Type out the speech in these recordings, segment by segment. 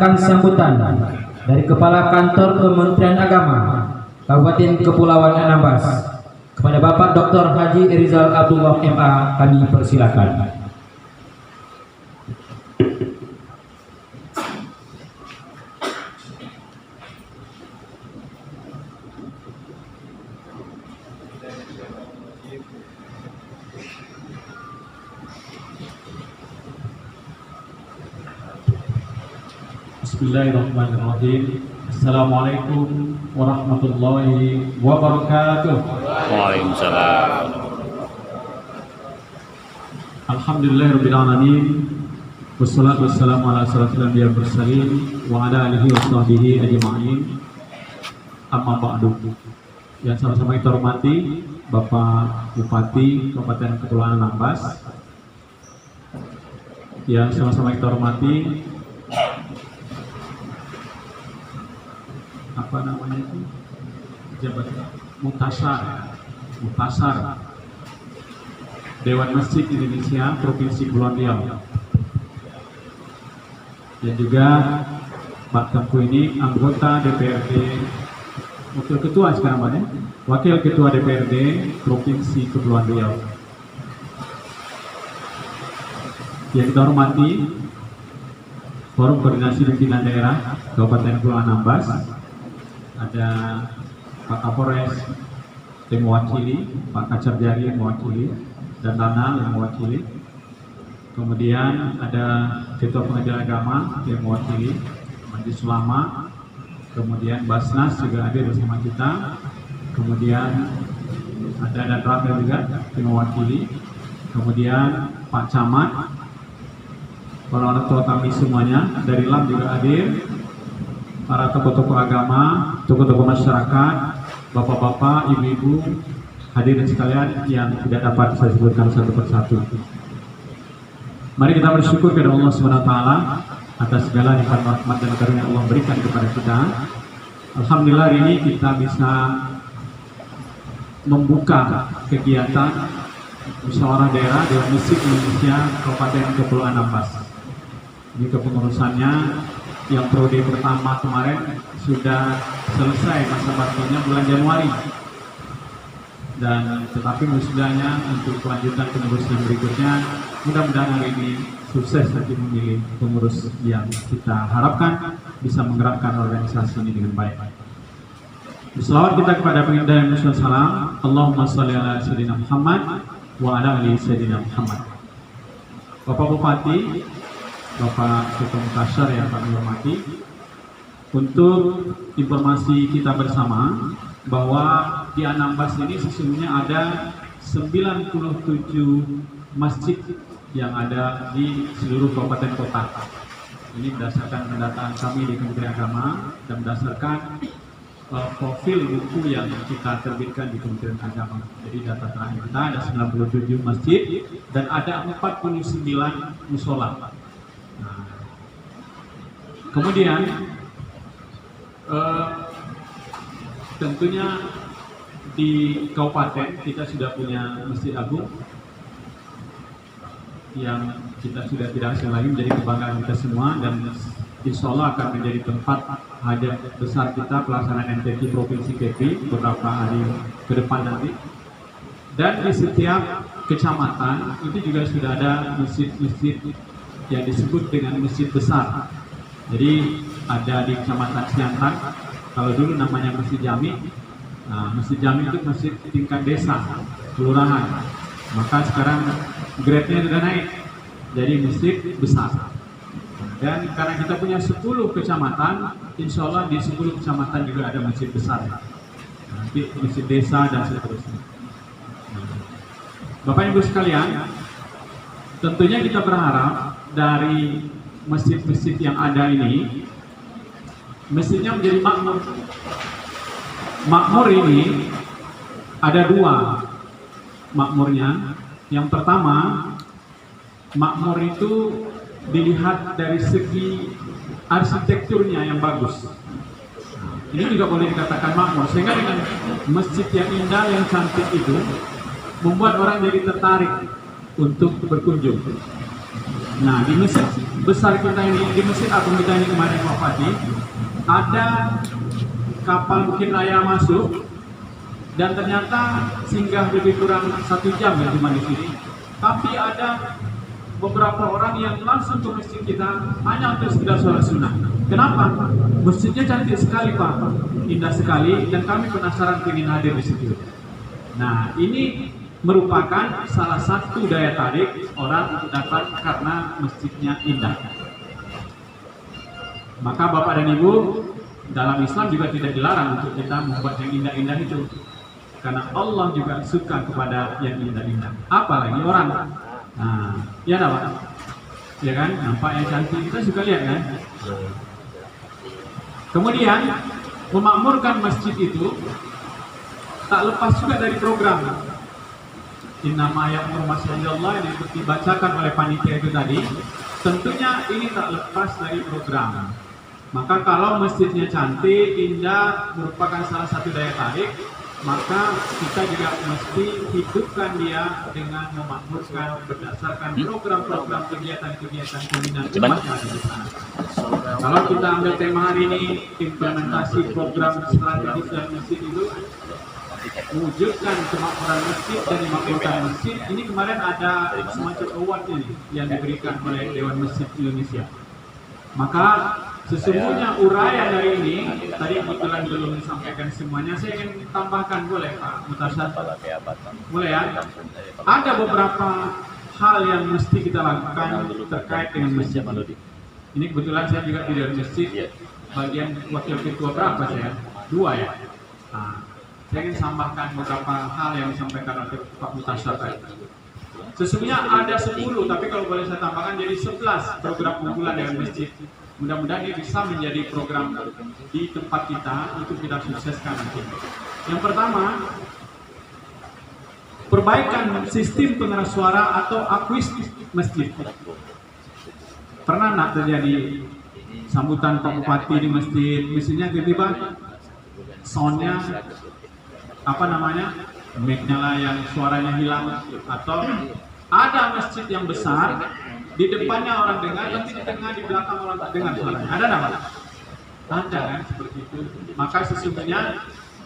mengadakan sambutan dari Kepala Kantor Kementerian Agama Kabupaten Kepulauan Anambas kepada Bapak Dr. Haji Rizal Abdullah MA, kami persilakan. Bismillahirrahmanirrahim. Assalamualaikum warahmatullahi wabarakatuh. Waalaikumsalam. Alhamdulillahirabbil alamin. Wassalatu wassalamu ala asyrofil anbiya'i wal mursalin wa ala alihi washabbihi ajma'in. Amma ba'du. Yang sama-sama kita hormati Bapak Bupati Kabupaten Kepulauan Anambas. Yang sama-sama kita hormati jabatan Mutasar Dewan Masjid Indonesia Provinsi Kepulauan Riau, dan juga Pak Tengku ini anggota DPRD, Wakil Ketua DPRD Provinsi Kepulauan Riau. Yang kita hormati Forum Koordinasi Pimpinan Daerah Kabupaten Kepulauan Anambas, ada Pak Kapolres yang mewakili, Pak Kacarjari yang mewakili, dan Lanal yang mewakili. Kemudian ada Ketua Pengadilan Agama yang mewakili, Majelis Ulama. Kemudian Basnas juga hadir bersama kita. Kemudian ada Dan Ramil juga yang mewakili. Kemudian Pak Camat, para orang tua kami semuanya dari LAM juga hadir. Para tokoh-tokoh agama, tokoh-tokoh masyarakat, bapak-bapak, ibu-ibu, hadirin sekalian yang tidak dapat saya sebutkan satu persatu. Mari kita bersyukur kepada Allah SWT atas segala nikmat, rahmat dan karunia Allah berikan kepada kita. Alhamdulillah hari ini kita bisa membuka kegiatan musyawarah daerah Dewan Masjid Indonesia Kabupaten Kepulauan Anambas. Ini kepengurusannya yang periode pertama kemarin sudah selesai masa baktinya bulan Januari, dan tetapi musyawarahnya untuk kelanjutan pengurus yang berikutnya mudah-mudahan hari ini sukses lagi memilih pengurus yang kita harapkan bisa menggerakkan organisasi ini dengan baik. Selawat kita kepada pengindah yang Muhammad salam, Allahumma sholli ala sayyidina Muhammad wa ala ali sayyidina Muhammad. Bapak Bupati, Bapak Ketua Mutasar yang kami hormati, untuk informasi kita bersama bahwa di Anambas ini sesungguhnya ada 97 masjid yang ada di seluruh kabupaten kota. Ini berdasarkan pendataan kami di Kementerian Agama dan berdasarkan profil buku yang kita terbitkan di Kementerian Agama. Jadi data terakhir kita ada 97 masjid dan ada 49 musola. Nah, kemudian tentunya di kabupaten kita sudah punya Masjid Agung yang kita sudah tidak asing lagi menjadi kebanggaan kita semua, dan insya Allah akan menjadi tempat hajat besar kita pelaksanaan MTQ Provinsi Kepri beberapa hari ke depan nanti. Dan di setiap kecamatan itu juga sudah ada masjid-masjid yang disebut dengan masjid besar. Jadi ada di Kecamatan Siantan, kalau dulu namanya Masjid Jami. Nah, Masjid Jami itu masjid tingkat desa, kelurahan. Maka sekarang grade-nya sudah naik jadi masjid besar. Dan karena kita punya 10 kecamatan, insya Allah di 10 kecamatan juga ada masjid besar. Nanti masjid desa dan seterusnya. Bapak Ibu sekalian, tentunya kita berharap dari masjid-masjid yang ada ini, masjidnya menjadi makmur. Makmur ini ada 2 makmurnya. Yang pertama, makmur itu dilihat dari segi arsitekturnya yang bagus. Ini juga boleh dikatakan makmur, sehingga dengan masjid yang indah, yang cantik itu membuat orang jadi tertarik untuk berkunjung. Nah, di masjid besar kita ini, di masjid agung kita ini kemarin Pak Fatih, ada kapal Bukit Raya masuk dan ternyata singgah lebih kurang 1 jam ya cuma di sini. Tapi ada beberapa orang yang langsung ke masjid kita hanya untuk sekedar sholat sunnah. Kenapa? Masjidnya cantik sekali Pak, indah sekali, dan kami penasaran ingin hadir di situ. Nah, ini merupakan salah satu daya tarik orang untuk datang karena masjidnya indah. Maka Bapak dan Ibu, dalam Islam juga tidak dilarang untuk kita membuat yang indah-indah itu, karena Allah juga suka kepada yang indah-indah. Apalagi orang. Nah, ya Pak, ya kan, nampak yang cantik kita suka lihat kan. Kemudian memakmurkan masjid itu tak lepas juga dari program. Innama ya'muru masjidallah yang dibacakan oleh panitia itu tadi, tentunya ini tak lepas dari program. Maka kalau masjidnya cantik, indah, merupakan salah satu daya tarik, maka kita juga mesti hidupkan dia dengan memakmurkan berdasarkan program-program kegiatan-kegiatan pembinaan umat yang ada di sana. Kalau kita ambil tema hari ini, implementasi program strategis dan masjid itu, mewujudkan kemakmuran masjid dan memakmurkan masjid. Ini kemarin ada semacam award ini yang diberikan oleh Dewan Masjid Indonesia. Maka sesungguhnya uraian dari ini tadi kebetulan belum disampaikan semuanya. Saya ingin tambahkan, boleh Pak Mutasyar? Boleh ya? Ada beberapa hal yang mesti kita lakukan terkait dengan masjid. Ini kebetulan saya juga di Dewan Masjid bagian wakil ketua berapa saya? 2 ya. Nah, saya ingin tambahkan beberapa hal yang disampaikan oleh Pak Mutasyar tadi. Sesungguhnya ada 10, tapi kalau boleh saya tambahkan jadi 11 program unggulan dengan masjid. Mudah-mudahan ini bisa menjadi program di tempat kita untuk kita sukseskan nanti. Yang pertama, perbaikan sistem pengeras suara atau akustik masjid. Pernah nggak terjadi sambutan Pak Bupati di masjid, mesinnya tiba-tiba soundnya mic-nya lah yang suaranya hilang, atau ada masjid yang besar di depannya orang dengar, tapi di tengah di belakang orang tak dengar suaranya. Ada nggak Pak? Ada kan seperti itu. Maka sesungguhnya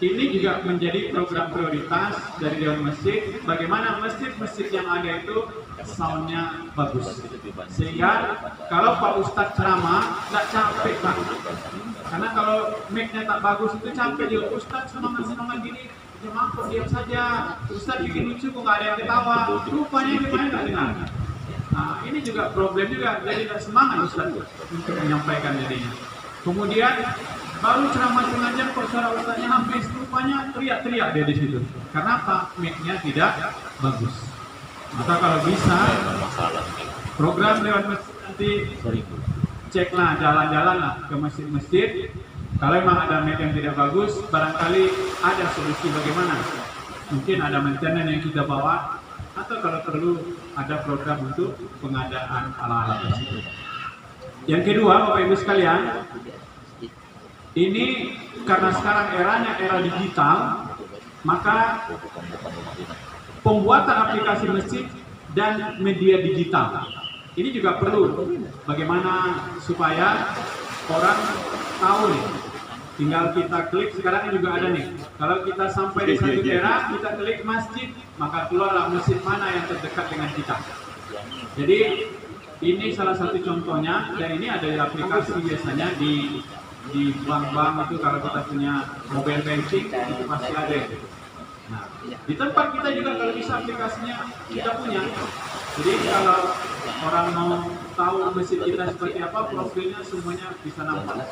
ini juga menjadi program prioritas dari Dewan Masjid, bagaimana masjid-masjid yang ada itu soundnya bagus, sehingga kalau Pak Ustadz ceramah nggak capek Pak, karena kalau mic-nya tak bagus itu capek juga. Ustadz semangat gini, jemaah kok diam saja, Ustadz bikin lucu kok nggak ada yang ketawa, rupanya yang lain nggak dengar. Nah, ini juga problem juga, jadi tidak semangat Ustadz untuk menyampaikan dirinya. Kemudian baru ceramah setengah jam kok suara Ustadznya habis, rupanya teriak-teriak dia di situ. Karena apa? Mic-nya tidak bagus. Maka kalau bisa program Dewan Masjid nanti ceklah, jalan-jalan lah ke masjid-masjid. Kalau memang ada mic yang tidak bagus, barangkali ada solusi bagaimana. Mungkin ada maintenance yang kita bawa, atau kalau perlu ada program untuk pengadaan alat-alat tersebut. Yang kedua, Bapak Ibu sekalian, ini karena sekarang eranya era digital, maka pembuatan aplikasi masjid dan media digital ini juga perlu. Bagaimana supaya orang tahu nih, tinggal kita klik. Sekarang juga ada nih, kalau kita sampai di satu daerah, kita klik masjid, maka keluarlah masjid mana yang terdekat dengan kita. Jadi ini salah satu contohnya, dan ini ada di aplikasi biasanya di bank-bank itu. Kalau kita punya mobile banking itu pasti ada. Nah, di tempat kita juga kalau bisa aplikasinya kita punya. Jadi kalau orang mau tahu masjid kita seperti apa, profilnya semuanya bisa nampak.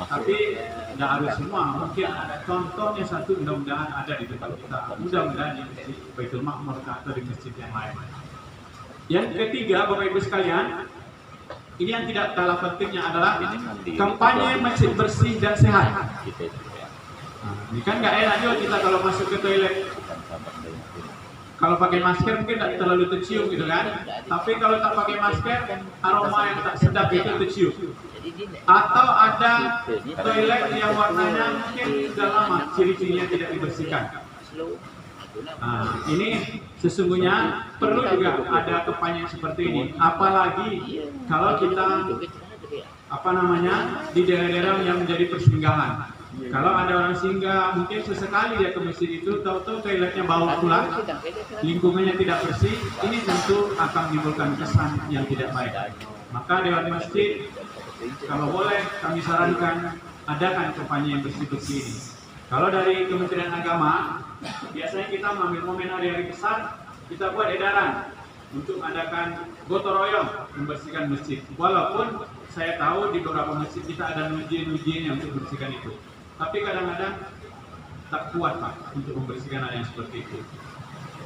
Tapi tidak harus semua, mungkin contohnya satu, mudah-mudahan ada di tempat kita. Mudah-mudahan di masjid Baitul Ma'mur atau di masjid yang lain. Yang ketiga, Bapak Ibu sekalian, ini yang tidak kalah pentingnya adalah kampanye masjid bersih dan sehat. Nah, ini kan nggak enak juga kita kalau masuk ke toilet. Kalau pakai masker mungkin tidak terlalu tercium gitu kan. Tapi kalau tak pakai masker, aroma yang tak sedap itu tercium. Atau ada toilet yang warnanya mungkin sudah lama, ciri-cirinya tidak dibersihkan. Nah, ini sesungguhnya perlu juga ada kepanjang seperti ini. Apalagi kalau kita di daerah-daerah yang menjadi persinggahan. Kalau ada orang singgah, mungkin sesekali dia ke masjid itu, tahu-tahu toiletnya bau pula, lingkungannya tidak bersih, ini tentu akan menimbulkan kesan yang tidak baik. Maka Dewan Masjid, kalau boleh kami sarankan, adakan kampanye yang bersih-bersih ini. Kalau dari Kementerian Agama, biasanya kita mengambil momen hari-hari besar, kita buat edaran untuk adakan gotong royong membersihkan masjid. Walaupun saya tahu di beberapa masjid kita ada ujian-ujiannya untuk membersihkan itu. Tapi kadang-kadang tak kuat Pak untuk membersihkan hal yang seperti itu.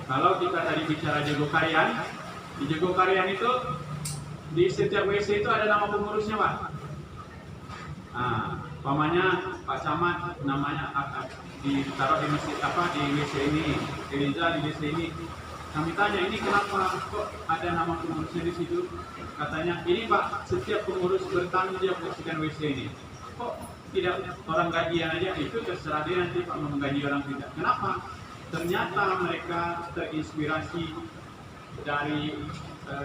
Kalau kita tadi bicara Jogokarian, di Jogokarian itu di setiap WC itu ada nama pengurusnya Pak. Nah, pamannya Pak Camat, namanya ditaruh di masjid di WC ini, Eliza di WC ini. Kami tanya ini kenapa kok ada nama pengurusnya di situ? Katanya ini Pak, setiap pengurus bertanggung jawab membersihkan WC ini. Kok tidak orang gajian aja? Itu terserah dia nanti Pak mau menggaji orang tidak. Kenapa? Ternyata mereka terinspirasi dari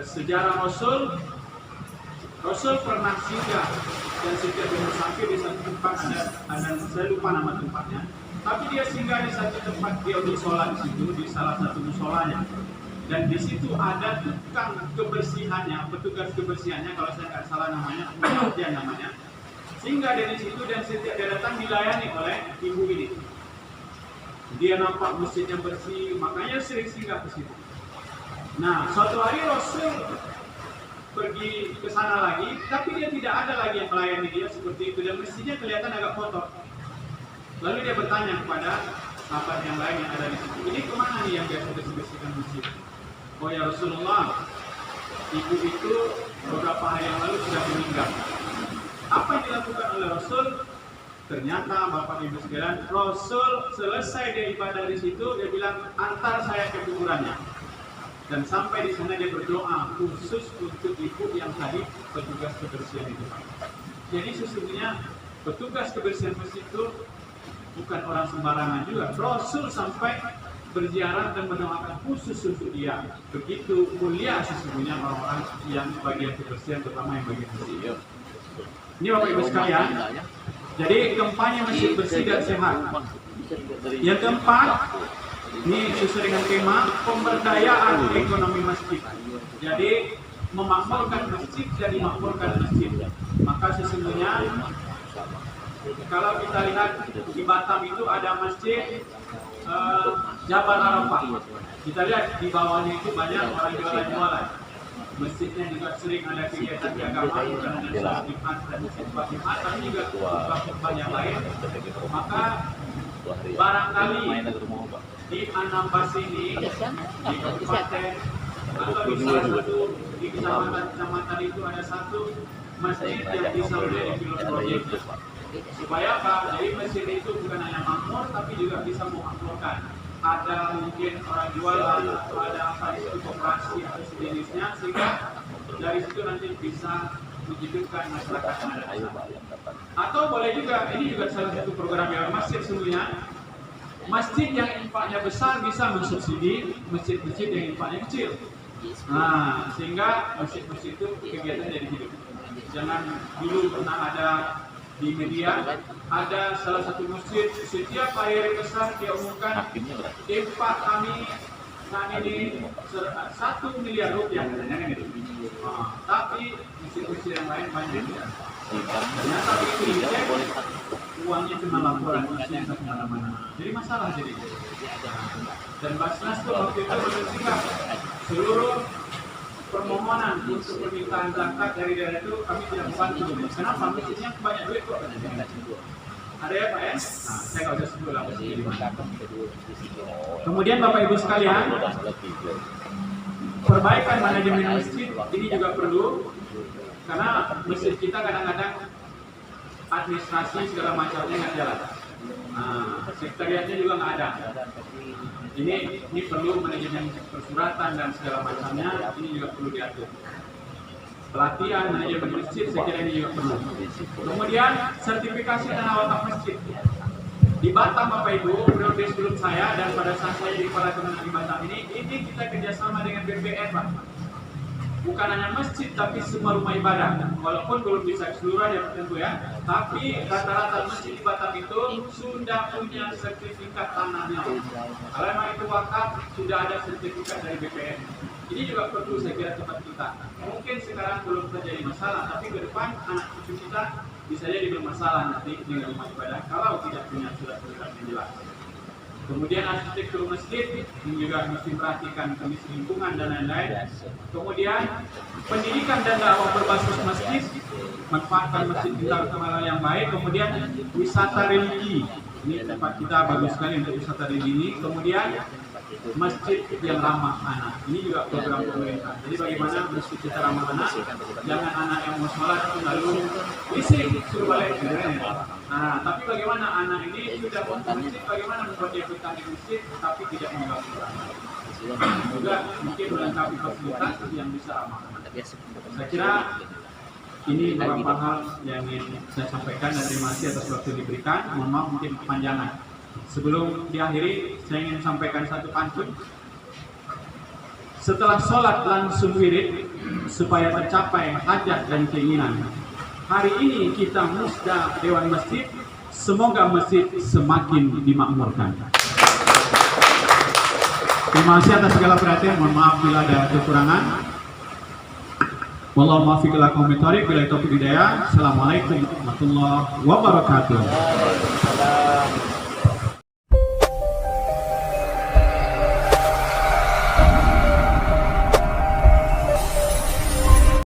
sejarah Rasul. Rasul pernah singgah dan setiap dia sampai di satu tempat ada saya lupa nama tempatnya. Tapi dia singgah di satu tempat dia untuk sholat di situ di salah satu musolanya. Dan di situ ada tukang kebersihannya, petugas kebersihannya kalau saya nggak salah namanya, dia namanya. Singgah dari situ dan setiap dia datang dilayani oleh ibu ini. Dia nampak masjidnya bersih, makanya sering singgah ke situ. Nah, suatu hari Rasul pergi ke sana lagi, tapi dia tidak ada lagi yang melayani dia seperti itu dan masjidnya kelihatan agak kotor. Lalu dia bertanya kepada sahabat yang lain yang ada di situ, ini kemana nih yang biasa bersih-bersihkan masjid? Oh ya Rasulullah, ibu itu beberapa hari yang lalu sudah meninggal. Apa yang dilakukan oleh Rasul? Ternyata Bapak Ibu sekalian, Rasul selesai dia ibadah di situ, dia bilang antar saya ke kuburannya. Dan sampai di sana dia berdoa khusus untuk ibu yang tadi petugas kebersihan itu. Jadi sesungguhnya petugas kebersihan masjid itu bukan orang sembarangan juga. Rasul sampai berziarah dan mendoakan khusus untuk dia. Begitu mulia sesungguhnya orang-orang yang bagian kebersihan, terutama yang bagian bersih. Ini Bapak Ibu sekalian, jadi kampanye masjid bersih dan sehat. Yang keempat, ini sesuai dengan tema pemberdayaan ekonomi masjid. Jadi memakmurkan masjid dan dimakmurkan masjid. Maka sesungguhnya kalau kita lihat di Batam itu ada masjid Jabal Arafah. Kita lihat di bawahnya itu banyak orang jualan-jualan. Masjidnya juga sering ada kegiatan agama, bukan hanya sholat Jumat dan khutbah Jumat, tapi juga khutbah yang lain. Maka barangkali di Anambas ini, di kabupaten atau di salah satu di kecamatan itu ada satu masjid yang bisa menjadi pilot proyek. Supaya apa? Jadi masjid itu bukan hanya makmur, tapi juga bisa memakmurkan. Ada mungkin orang jualan atau ada apa itu koperasi atau sejenisnya, sehingga dari situ nanti bisa menghidupkan masyarakat yang ada di sana. Atau boleh juga, ini juga salah satu program yang masjid sesungguhnya. Masjid yang infaknya besar bisa mensubsidi masjid-masjid yang infaknya kecil. Nah, sehingga masjid-masjid itu kegiatan jadi hidup. Jangan dulu pernah ada di media ada salah satu masjid setiap hari besar dia umumkan infak kami ini 1 miliar rupiah katanya kan itu. Tapi masjid-masjid yang lain banyak tidak. Ternyata begitu dicek uangnya cuma laporan masjid kemana-mana. Jadi masalah jadi. Dan Basnas tuh waktu itu menentukan seluruh permohonan untuk permintaan zakat dari daerah itu kami tidak membantu. Kenapa? Masjidnya banyak duit kok. Ada ya Pak ya? Nah, saya nggak usah sebut lah masjid di mana. Kemudian Bapak Ibu sekalian, perbaikan manajemen masjid ini juga perlu, karena masjid kita kadang-kadang administrasi segala macamnya nggak jalan. Nah, sekretariatnya juga nggak ada. Ini perlu manajemen persuratan dan segala macamnya, ini juga perlu diatur. Pelatihan manajemen masjid saya kira ini juga perlu. Kemudian sertifikasi tanah wakaf masjid. Di Batam Bapak Ibu, periode sebelum saya dan pada saat saya di kepala kemenang di Batam ini kita kerjasama dengan BPN Pak. Bukan hanya masjid tapi semua rumah ibadah. Walaupun belum bisa keseluruhan ya tentu ya. Tapi rata-rata masjid di Batam itu sudah punya sertifikat tanahnya. Kalau memang itu wakaf sudah ada sertifikat dari BPN. Ini juga perlu saya kira tempat kita. Mungkin sekarang belum terjadi masalah, tapi ke depan anak cucu kita bisa jadi bermasalah nanti dengan rumah ibadah kalau tidak punya surat-surat yang jelas. Kemudian arsitektur masjid ini juga mesti perhatikan kondisi lingkungan dan lain-lain. Kemudian pendidikan dan dakwah berbasis masjid, manfaatkan masjid kita untuk hal yang baik. Kemudian wisata religi, ini tempat kita bagus sekali untuk wisata religi ini. Kemudian masjid yang ramah anak, ini juga program pemerintah. Jadi bagaimana masjid kita ramah anak, jangan anak yang mau sholat itu lalu bising suruh balik. Nah, tapi bagaimana anak ini sudah mau ke masjid, bagaimana membuat dia betah di masjid tapi tidak mengganggu anak. Juga mungkin melengkapi fasilitas yang bisa ramah anak. Saya kira ini beberapa hal yang ingin saya sampaikan dan terima kasih atas waktu yang diberikan. Mohon maaf mungkin kepanjangan. Sebelum diakhiri, saya ingin sampaikan satu pantun. Setelah sholat langsung wirid, supaya tercapai hajat dan keinginan. Hari ini kita musda Dewan Masjid, semoga masjid semakin dimakmurkan. Terima kasih atas segala perhatian, mohon maaf bila ada kekurangan. Wallahu muwaffiq ila aqwamit thoriq, bila taufiq hidayah. Assalamualaikum warahmatullahi wabarakatuh.